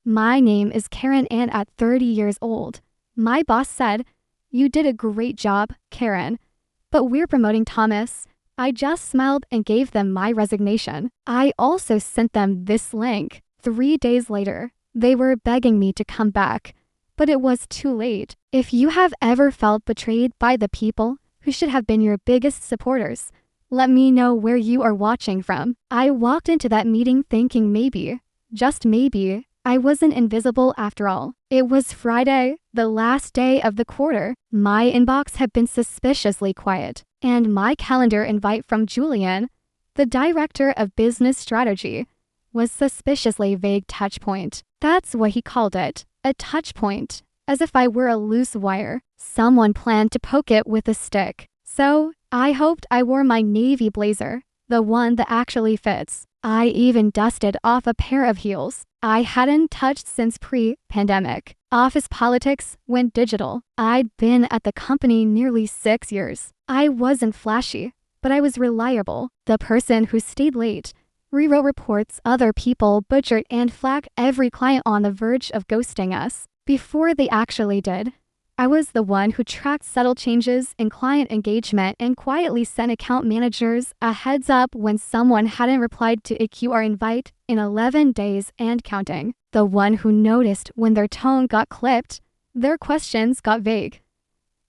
My name is Karen and at 30 years old, my boss said, "You did a great job, Karen. But we're promoting Thomas." I just smiled and gave them my resignation. I also sent them this link. 3 days later, they were begging me to come back, but it was too late. If you have ever felt betrayed by the people who should have been your biggest supporters, let me know where you are watching from. I walked into that meeting thinking maybe, just maybe, I wasn't invisible after all. It was Friday, the last day of the quarter. My inbox had been suspiciously quiet, and my calendar invite from Julian, the director of business strategy, was suspiciously vague touch point. That's what he called it, a touch point, as if I were a loose wire. Someone planned to poke it with a stick. So I hoped I wore my navy blazer, the one that actually fits. I even dusted off a pair of heels I hadn't touched since pre-pandemic. Office politics went digital. I'd been at the company nearly 6 years. I wasn't flashy, but I was reliable. The person who stayed late, rewrote reports other people butchered and flagged every client on the verge of ghosting us before they actually did. I was the one who tracked subtle changes in client engagement and quietly sent account managers a heads up when someone hadn't replied to a QR invite in 11 days and counting. The one who noticed when their tone got clipped, their questions got vague,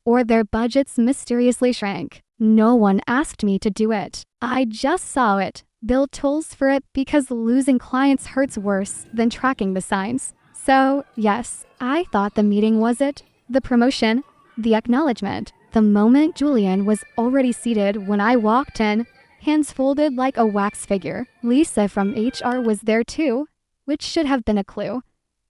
or their budgets mysteriously shrank. No one asked me to do it. I just saw it, build tools for it because losing clients hurts worse than tracking the signs. So, yes, I thought the meeting was it. The promotion, the acknowledgement. The moment Julian was already seated when I walked in, hands folded like a wax figure. Lisa from HR was there too, which should have been a clue.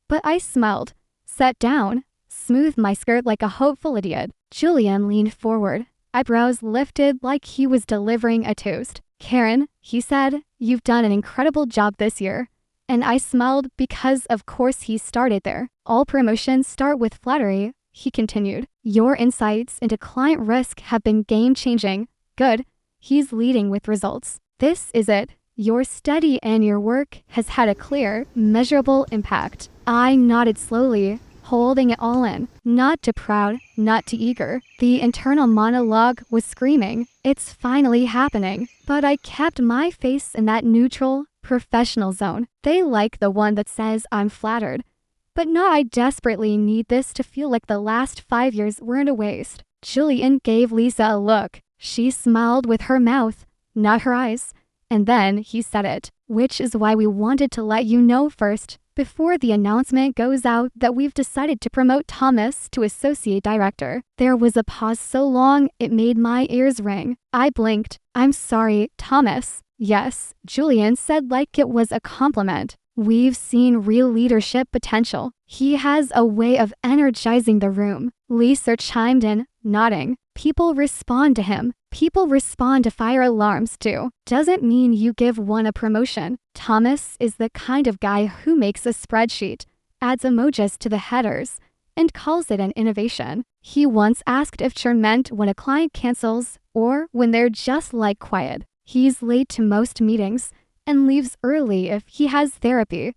But I smiled, sat down, smoothed my skirt like a hopeful idiot. Julian leaned forward, eyebrows lifted like he was delivering a toast. "Karen," he said, "you've done an incredible job this year." And I smiled because of course he started there. "All promotions start with flattery," he continued. "Your insights into client risk have been game-changing." Good. He's leading with results. This is it. Your study and your work has had a clear, measurable impact. I nodded slowly, holding it all in. Not too proud, not too eager. The internal monologue was screaming, "It's finally happening." But I kept my face in that neutral, professional zone. They like the one that says I'm flattered. But no, I desperately need this to feel like the last 5 years weren't a waste. Julian gave Lisa a look. She smiled with her mouth, not her eyes. And then he said it, which is why we wanted to let you know first, before the announcement goes out, that we've decided to promote Thomas to associate director. There was a pause so long it made my ears ring. I blinked. "I'm sorry, Thomas." "Yes," Julian said like it was a compliment. "We've seen real leadership potential. He has a way of energizing the room." Lisa chimed in, nodding. "People respond to him. People respond to fire alarms too. Doesn't mean you give one a promotion." Thomas is the kind of guy who makes a spreadsheet, adds emojis to the headers, and calls it an innovation. He once asked if churn meant when a client cancels or when they're just like quiet. He's late to most meetings and leaves early if he has therapy,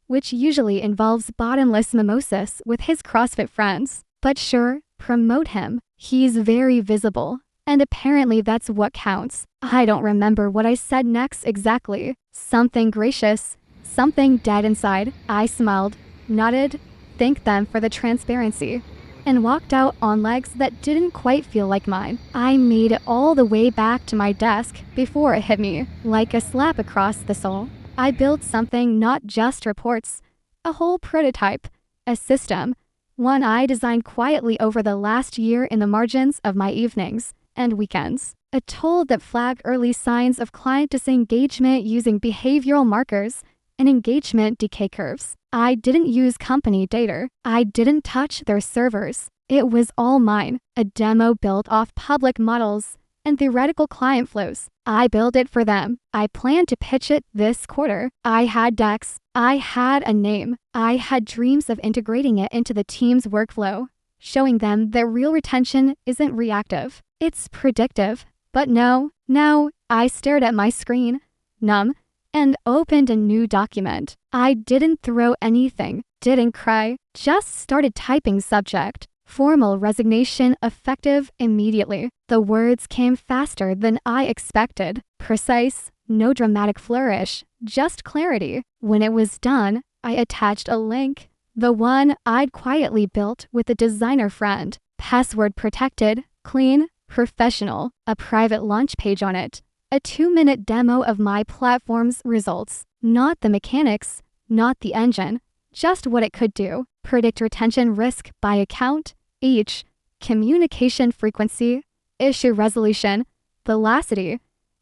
which usually involves bottomless mimosas with his CrossFit friends. But sure, promote him. He's very visible, and apparently that's what counts. I don't remember what I said next exactly. Something gracious, something dead inside. I smiled, nodded, thanked them for the transparency, and walked out on legs that didn't quite feel like mine. I made it all the way back to my desk before it hit me, like a slap across the soul. I built something, not just reports, a whole prototype, a system, one I designed quietly over the last year in the margins of my evenings and weekends. A tool that flagged early signs of client disengagement using behavioral markers and engagement decay curves. I didn't use company data. I didn't touch their servers. It was all mine. A demo built off public models and theoretical client flows. I built it for them. I planned to pitch it this quarter. I had decks. I had a name. I had dreams of integrating it into the team's workflow, showing them that real retention isn't reactive. It's predictive. But no, I stared at my screen, numb, and opened a new document. I didn't throw anything, didn't cry, just started typing subject. Formal resignation effective immediately. The words came faster than I expected. Precise, no dramatic flourish, just clarity. When it was done, I attached a link. The one I'd quietly built with a designer friend. Password protected, clean, professional. A private launch page on it. A 2-minute demo of my platform's results. Not the mechanics, not the engine, just what it could do. Predict retention risk by account, each, communication frequency, issue resolution, velocity,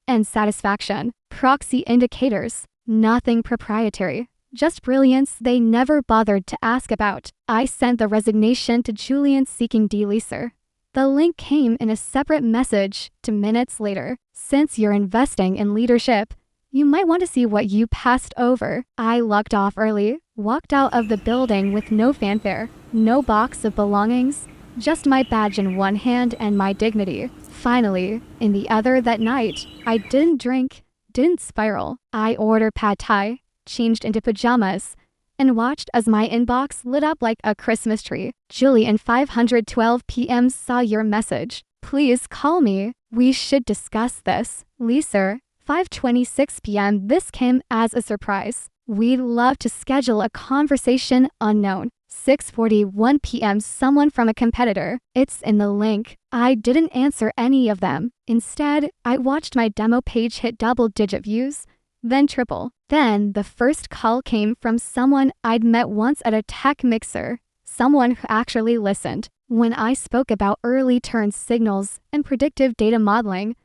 and satisfaction. Proxy indicators, nothing proprietary, just brilliance they never bothered to ask about. I sent the resignation to Julian seeking deleaser. The link came in a separate message 2 minutes later. Since you're investing in leadership, you might want to see what you passed over. I logged off early, walked out of the building with no fanfare, no box of belongings, just my badge in one hand and my dignity. Finally, in the other that night, I didn't drink, didn't spiral. I ordered pad thai, changed into pajamas, and watched as my inbox lit up like a Christmas tree. Julian 5:12 p.m. saw your message. Please call me. We should discuss this. Lisa, 5:26 p.m. This came as a surprise. We'd love to schedule a conversation unknown. 6:41 p.m. Someone from a competitor. It's in the link. I didn't answer any of them. Instead, I watched my demo page hit double-digit views, then triple. Then the first call came from someone I'd met once at a tech mixer, someone who actually listened when I spoke about early turn signals and predictive data modeling.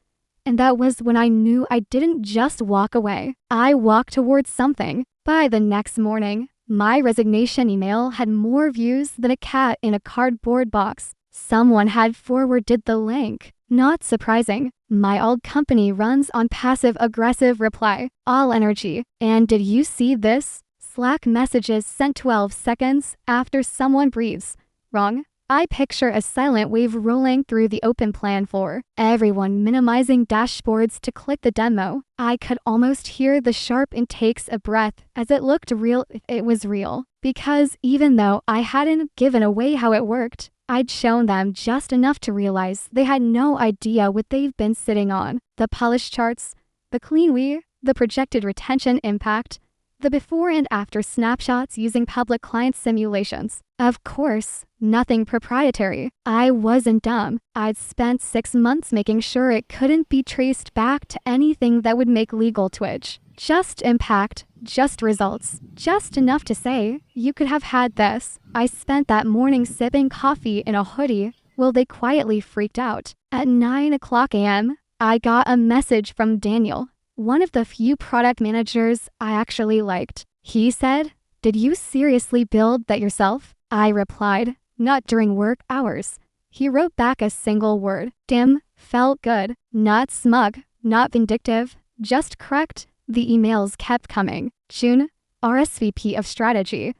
And that was when I knew I didn't just walk away. I walked towards something. By the next morning, my resignation email had more views than a cat in a cardboard box. Someone had forwarded the link. Not surprising. My old company runs on passive-aggressive reply, all energy. And did you see this? Slack messages sent 12 seconds after someone breathes. Wrong. I picture a silent wave rolling through the open plan floor, everyone minimizing dashboards to click the demo. I could almost hear the sharp intakes of breath as it looked real if it was real. Because even though I hadn't given away how it worked, I'd shown them just enough to realize they had no idea what they've been sitting on. The polished charts, the clean the projected retention impact, the before and after snapshots using public client simulations. Of course, nothing proprietary. I wasn't dumb. I'd spent 6 months making sure it couldn't be traced back to anything that would make legal twitch. Just impact, just results, just enough to say, you could have had this. I spent that morning sipping coffee in a hoodie while they quietly freaked out. At 9:00 a.m., I got a message from Daniel, one of the few product managers I actually liked. He said, "Did you seriously build that yourself?" I replied, "Not during work hours." He wrote back a single word. Dim, felt good, not smug, not vindictive, just correct. The emails kept coming. June, RSVP of strategy,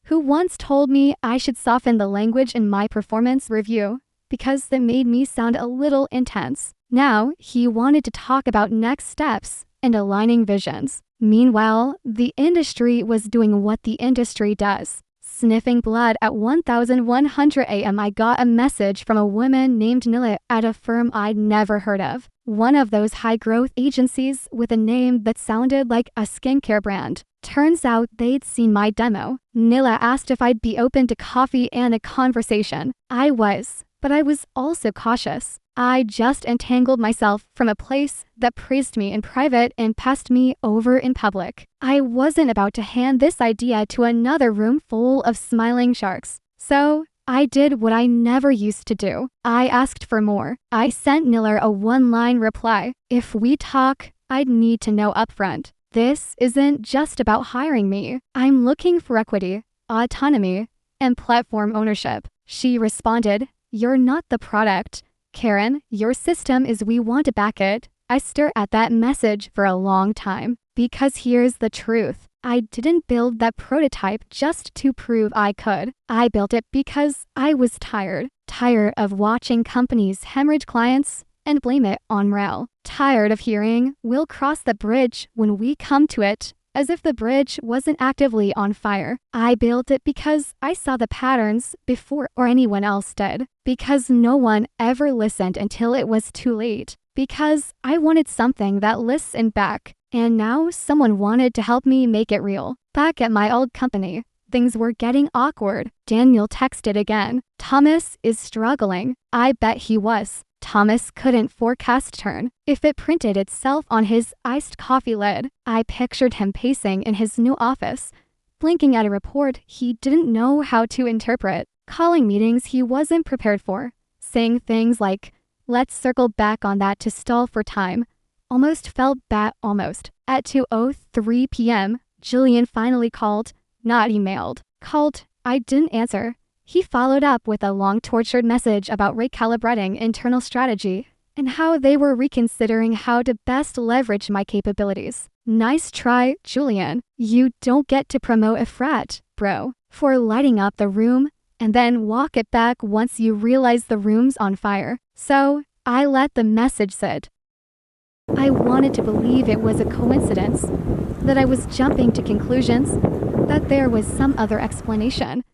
who once told me I should soften the language in my performance review because that made me sound a little intense. Now, he wanted to talk about next steps and aligning visions. Meanwhile, the industry was doing what the industry does. Sniffing blood at 1100 a.m. I got a message from a woman named Nila at a firm I'd never heard of. One of those high-growth agencies with a name that sounded like a skincare brand. Turns out they'd seen my demo. Nila asked if I'd be open to coffee and a conversation. I was, but I was also cautious. I just entangled myself from a place that praised me in private and passed me over in public. I wasn't about to hand this idea to another room full of smiling sharks. So I did what I never used to do. I asked for more. I sent Niller a one-line reply. If we talk, I'd need to know upfront. This isn't just about hiring me. I'm looking for equity, autonomy, and platform ownership. She responded, "You're not the product. Karen, your system is we want to back it." I stared at that message for a long time. Because here's the truth. I didn't build that prototype just to prove I could. I built it because I was tired. Tired of watching companies hemorrhage clients and blame it on morale. Tired of hearing, "We'll cross the bridge when we come to it," as if the bridge wasn't actively on fire. I built it because I saw the patterns before or anyone else did. Because no one ever listened until it was too late. Because I wanted something that listened back. And now someone wanted to help me make it real. Back at my old company, things were getting awkward. Daniel texted again. "Thomas is struggling." I bet he was. Thomas couldn't forecast turn if it printed itself on his iced coffee lid. I pictured him pacing in his new office, blinking at a report he didn't know how to interpret, calling meetings he wasn't prepared for, saying things like, "Let's circle back on that to stall for time." Almost felt bad almost. At 2:03 p.m., Julian finally called, not emailed. Called, I didn't answer. He followed up with a long tortured message about recalibrating internal strategy and how they were reconsidering how to best leverage my capabilities. Nice try, Julian. You don't get to promote a frat, bro, for lighting up the room and then walk it back once you realize the room's on fire. So, I let the message sit. I wanted to believe it was a coincidence, that I was jumping to conclusions, that there was some other explanation.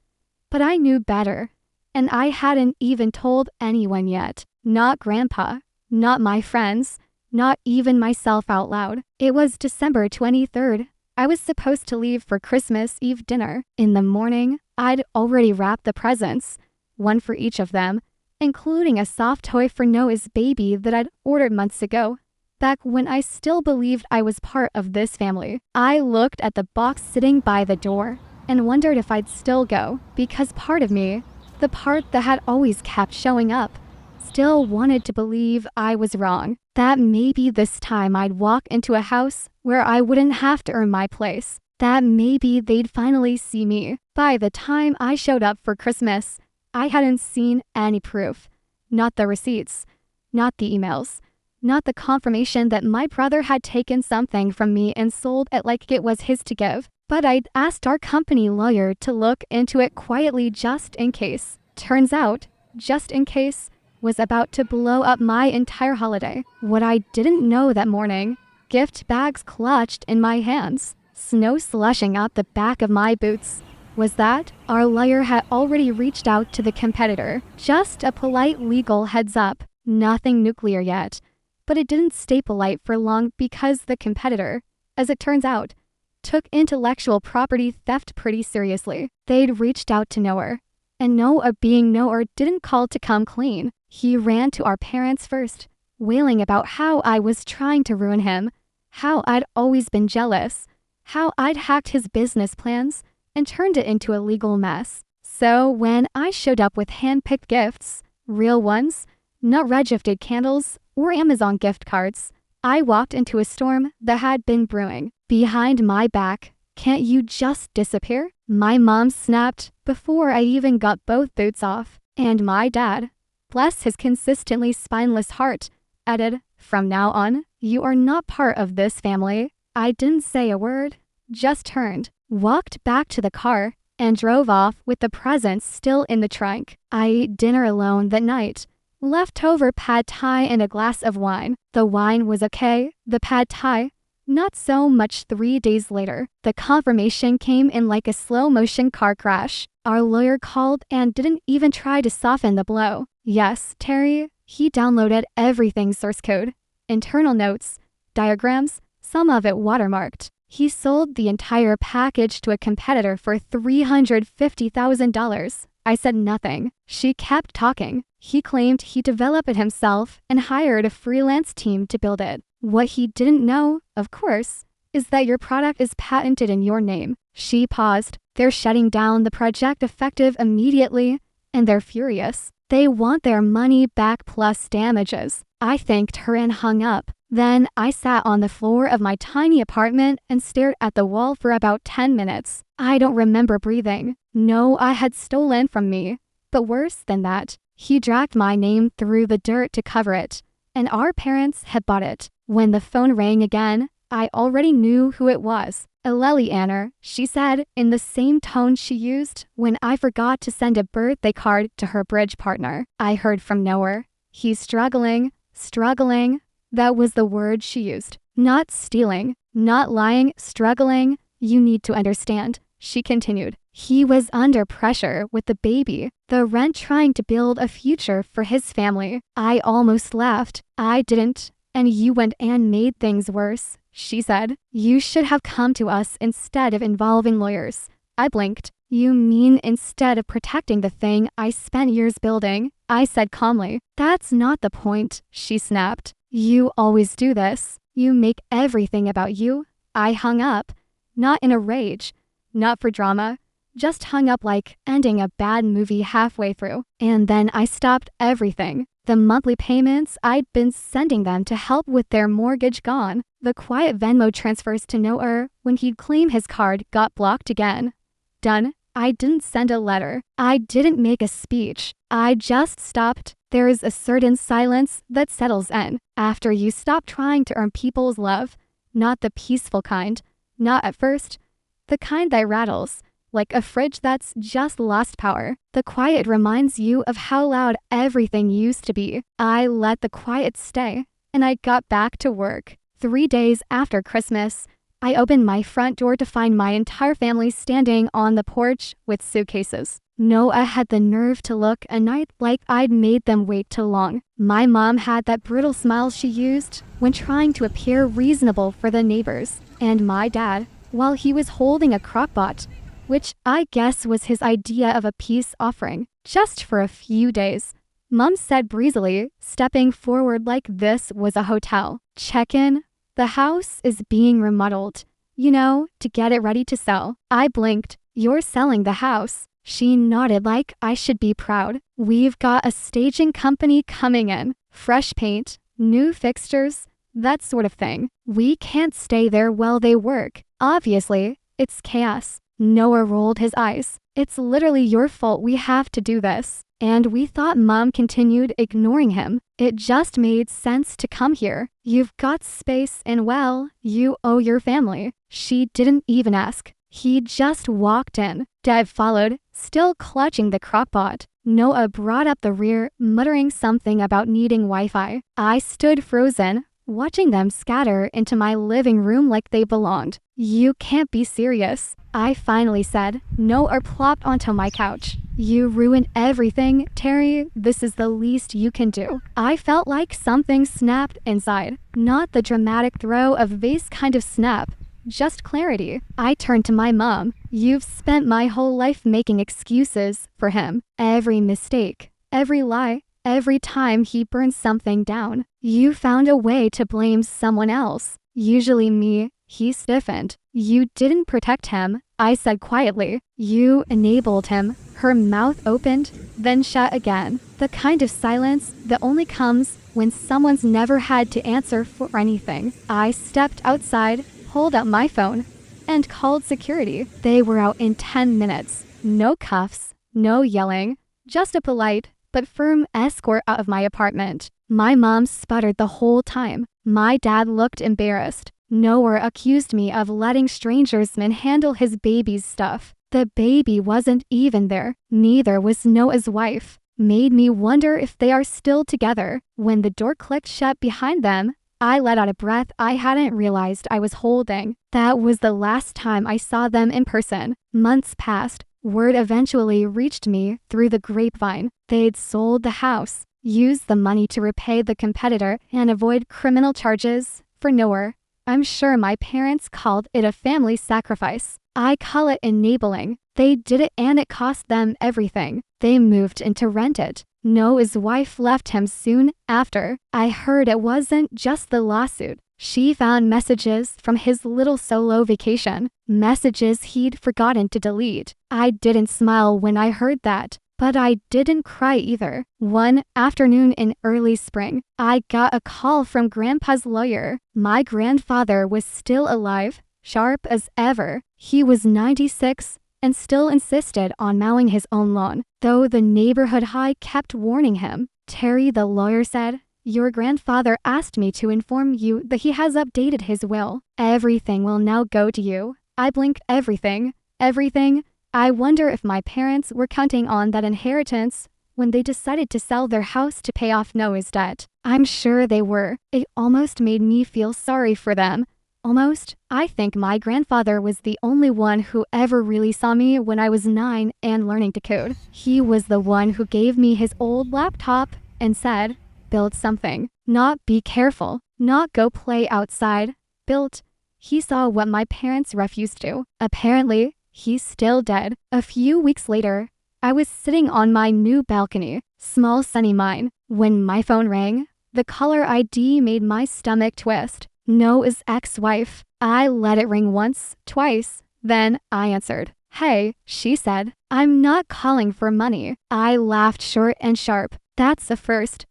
But I knew better, and I hadn't even told anyone yet. Not Grandpa, not my friends, not even myself out loud. It was December 23rd. I was supposed to leave for Christmas Eve dinner. In the morning, I'd already wrapped the presents, one for each of them, including a soft toy for Noah's baby that I'd ordered months ago. Back when I still believed I was part of this family. I looked at the box sitting by the door and wondered if I'd still go, because part of me, the part that had always kept showing up, still wanted to believe I was wrong, that maybe this time I'd walk into a house where I wouldn't have to earn my place, that maybe they'd finally see me. By the time I showed up for Christmas, I hadn't seen any proof, not the receipts, not the emails, not the confirmation that my brother had taken something from me and sold it like it was his to give. But I'd asked our company lawyer to look into it quietly just in case. Turns out, just in case was about to blow up my entire holiday. What I didn't know that morning, gift bags clutched in my hands, snow slushing out the back of my boots, was that our lawyer had already reached out to the competitor. Just a polite legal heads up, nothing nuclear yet. But it didn't stay polite for long because the competitor, as it turns out, took intellectual property theft pretty seriously. They'd reached out to Noah, and Noah, being Noah, didn't call to come clean. He ran to our parents first, wailing about how I was trying to ruin him, how I'd always been jealous, how I'd hacked his business plans and turned it into a legal mess. So when I showed up with hand-picked gifts, real ones, not red-gifted candles or Amazon gift cards, I walked into a storm that had been brewing. Behind my back, "Can't you just disappear?" My mom snapped before I even got both boots off. And my dad, bless his consistently spineless heart, added, "From now on, you are not part of this family." I didn't say a word, just turned, walked back to the car, and drove off with the presents still in the trunk. I ate dinner alone that night. Leftover pad thai and a glass of wine. The wine was okay, the pad thai, not so much. 3 days later, the confirmation came in like a slow-motion car crash. Our lawyer called and didn't even try to soften the blow. Yes, Terry, he downloaded everything source code, internal notes, diagrams, some of it watermarked. He sold the entire package to a competitor for $350,000. I said nothing. She kept talking. He claimed he developed it himself and hired a freelance team to build it. What he didn't know, of course, is that your product is patented in your name. She paused. They're shutting down the project effective immediately, and they're furious. They want their money back plus damages. I thanked her and hung up. Then I sat on the floor of my tiny apartment and stared at the wall for about 10 minutes. I don't remember breathing. Noah had stolen from me. But worse than that, he dragged my name through the dirt to cover it, and our parents had bought it. When the phone rang again, I already knew who it was. "Eleli Anner," she said in the same tone she used when I forgot to send a birthday card to her bridge partner. I heard from Noah. "He's struggling. Struggling. That was the word she used. Not stealing, not lying, struggling. You need to understand, she continued. He was under pressure with the baby, the rent, trying to build a future for his family. I almost laughed. I didn't. And you went and made things worse, she said. You should have come to us instead of involving lawyers. I blinked. You mean instead of protecting the thing I spent years building? I said calmly. That's not the point, she snapped. You always do this. You make everything about you. I hung up. Not in a rage. Not for drama. Just hung up like ending a bad movie halfway through. And then I stopped everything. The monthly payments I'd been sending them to help with their mortgage gone. The quiet Venmo transfers to nowhere when he'd claim his card got blocked again. Done. I didn't send a letter. I didn't make a speech. I just stopped. There is a certain silence that settles in after you stop trying to earn people's love. Not the peaceful kind. Not at first. The kind that rattles. Like a fridge that's just lost power. The quiet reminds you of how loud everything used to be. I let the quiet stay, and I got back to work. 3 days after Christmas, I opened my front door to find my entire family standing on the porch with suitcases. Noah had the nerve to look a night like I'd made them wait too long. My mom had that brutal smile she used when trying to appear reasonable for the neighbors. And my dad, while he was holding a crock-pot, which I guess was his idea of a peace offering, just for a few days. Mom said breezily, stepping forward like this was a hotel. Check in. The house is being remodeled, you know, to get it ready to sell. I blinked. You're selling the house. She nodded like I should be proud. We've got a staging company coming in. Fresh paint, new fixtures, that sort of thing. We can't stay there while they work. Obviously, it's chaos. Noah rolled his eyes. It's literally your fault we have to do this. And we thought Mom continued ignoring him. It just made sense to come here. You've got space and well, you owe your family. She didn't even ask. He just walked in. Dad followed, still clutching the crockpot. Noah brought up the rear, muttering something about needing Wi-Fi. I stood frozen, watching them scatter into my living room like they belonged. You can't be serious, I finally said. Noah plopped onto my couch. You ruined everything, Terry. This is the least you can do. I felt like something snapped inside. Not the dramatic throw of vase kind of snap, just clarity. I turned to my mom. You've spent my whole life making excuses for him. Every mistake, every lie, every time he burned something down. You found a way to blame someone else, usually me. He stiffened. You didn't protect him, I said quietly. You enabled him. Her mouth opened, then shut again. The kind of silence that only comes when someone's never had to answer for anything. I stepped outside, pulled out my phone, and called security. They were out in 10 minutes. No cuffs, no yelling, just a polite but firm escort out of my apartment. My mom sputtered the whole time. My dad looked embarrassed. Noah accused me of letting strangers manhandle his baby's stuff. The baby wasn't even there. Neither was Noah's wife. Made me wonder if they are still together. When the door clicked shut behind them, I let out a breath I hadn't realized I was holding. That was the last time I saw them in person. Months passed. Word eventually reached me through the grapevine. They'd sold the house, used the money to repay the competitor and avoid criminal charges for Noah. I'm sure my parents called it a family sacrifice. I call it enabling. They did it and it cost them everything. They moved in to rent it. Noah's wife left him soon after. I heard it wasn't just the lawsuit. She found messages from his little solo vacation, messages he'd forgotten to delete. I didn't smile when I heard that, but I didn't cry either. One afternoon in early spring, I got a call from Grandpa's lawyer. My grandfather was still alive, sharp as ever. He was 96 and still insisted on mowing his own lawn, though the neighborhood high kept warning him. Terry, the lawyer said, your grandfather asked me to inform you that he has updated his will. Everything will now go to you. I blinked. Everything. Everything. I wonder if my parents were counting on that inheritance when they decided to sell their house to pay off Noah's debt. I'm sure they were. It almost made me feel sorry for them. Almost. I think my grandfather was the only one who ever really saw me when I was 9 and learning to code. He was the one who gave me his old laptop and said, "Build something. Not be careful. Not go play outside. Built." He saw what my parents refused to. Apparently, he's still dead. A few weeks later, I was sitting on my new balcony, small sunny mine, when my phone rang. The caller ID made my stomach twist. Noah's ex-wife. I let it ring once, twice. Then I answered. "Hey," she said. "I'm not calling for money." I laughed short and sharp. "That's a first.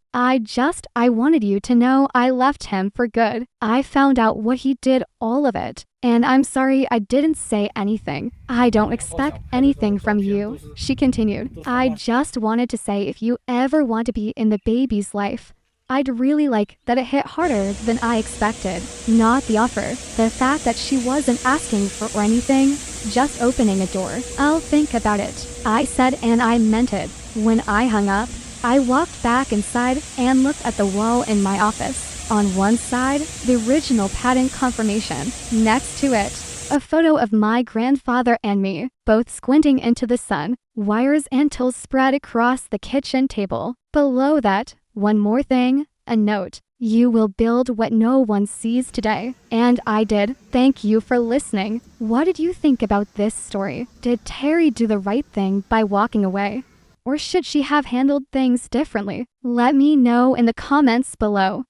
I wanted you to know I left him for good. I found out what he did, all of it. And I'm sorry I didn't say anything. I don't expect anything from you," she continued. "I just wanted to say if you ever want to be in the baby's life, I'd really like that it hit harder than I expected. Not the offer. The fact that she wasn't asking for anything, just opening a door. I'll think about it," I said, and I meant it. When I hung up, I walked back inside and looked at the wall in my office. On one side, the original patent confirmation. Next to it, a photo of my grandfather and me, both squinting into the sun. Wires and tools spread across the kitchen table. Below that, one more thing, a note. "You will build what no one sees today." And I did. Thank you for listening. What did you think about this story? Did Terry do the right thing by walking away? Or should she have handled things differently? Let me know in the comments below.